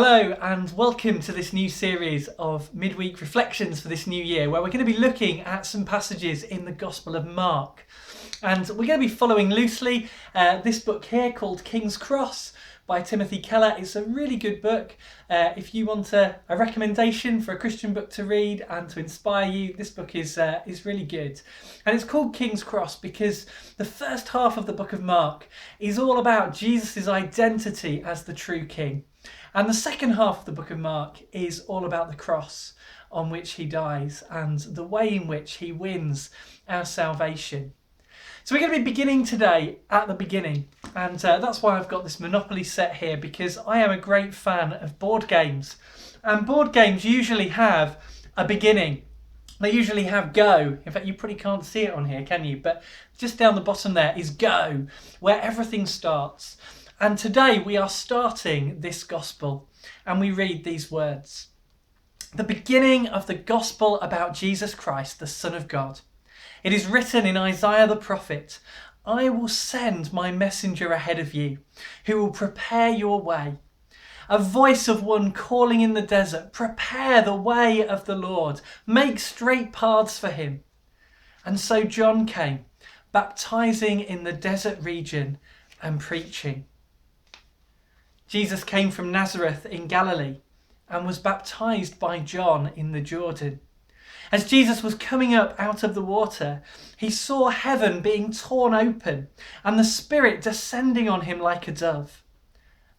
Hello and welcome to this new series of midweek reflections for this new year, where we're going to be looking at some passages in the Gospel of Mark. And we're going to be following loosely this book here called King's Cross by Timothy Keller. It's a really good book. If you want a recommendation for a Christian book to read and to inspire you, this book is really good. And it's called King's Cross because the first half of the book of Mark is all about Jesus' identity as the true king. And the second half of the book of Mark is all about the cross on which he dies and the way in which he wins our salvation. So we're going to be beginning today at the beginning, and that's why I've got this Monopoly set here, because I am a great fan of board games. And board games usually have a beginning. They usually have go. In fact, you probably can't see it on here, can you? But just down the bottom there is go, where everything starts. And today we are starting this gospel, and we read these words. The beginning of the gospel about Jesus Christ, the Son of God. It is written in Isaiah the prophet, I will send my messenger ahead of you, who will prepare your way. A voice of one calling in the desert, prepare the way of the Lord, make straight paths for him. And so John came, baptizing in the desert region and preaching. Jesus came from Nazareth in Galilee and was baptized by John in the Jordan. As Jesus was coming up out of the water, he saw heaven being torn open and the Spirit descending on him like a dove.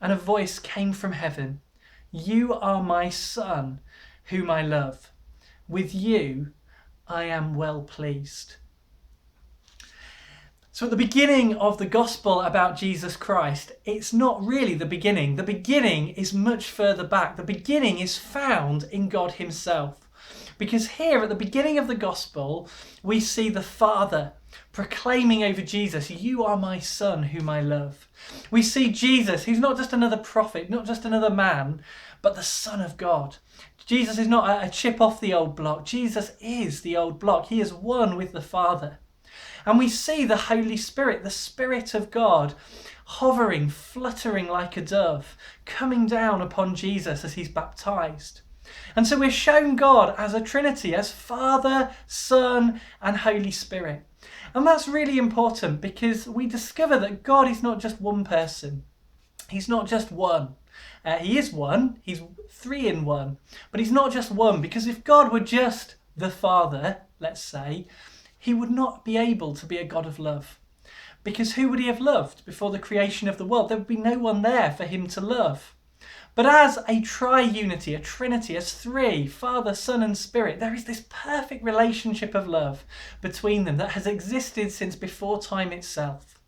And a voice came from heaven, You are my Son, whom I love. With you I am well pleased. So at the beginning of the gospel about Jesus Christ, it's not really the beginning. The beginning is much further back. The beginning is found in God himself. Because here at the beginning of the gospel, we see the Father proclaiming over Jesus, You are my Son whom I love. We see Jesus, who's not just another prophet, not just another man, but the Son of God. Jesus is not a chip off the old block. Jesus is the old block. He is one with the Father. And we see the Holy Spirit, the Spirit of God, hovering, fluttering like a dove, coming down upon Jesus as he's baptized. And so we're shown God as a Trinity, as Father, Son, and Holy Spirit. And that's really important because we discover that God is not just one person. He's not just one. He is one. He's three in one. But he's not just one, because if God were just the Father, let's say, he would not be able to be a God of love. Because who would he have loved before the creation of the world? There would be no one there for him to love. But as a tri-unity, a Trinity, as three, Father, Son and Spirit, there is this perfect relationship of love between them that has existed since before time itself.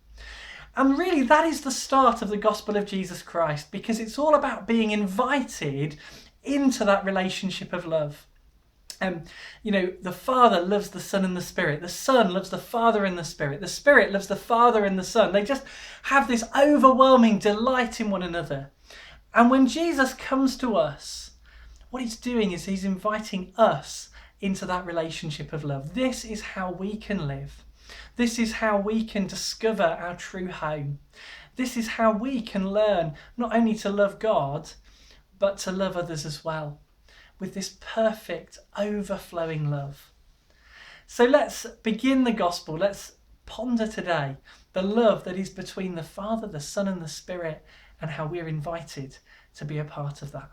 And really that is the start of the gospel of Jesus Christ, because it's all about being invited into that relationship of love. The Father loves the Son and the Spirit. The Son loves the Father and the Spirit. The Spirit loves the Father and the Son. They just have this overwhelming delight in one another. And when Jesus comes to us, what he's doing is he's inviting us into that relationship of love. This is how we can live. This is how we can discover our true home. This is how we can learn not only to love God, but to love others as well, with this perfect overflowing love. So let's begin the gospel. Let's ponder today the love that is between the Father, the Son and the Spirit, and how we're invited to be a part of that.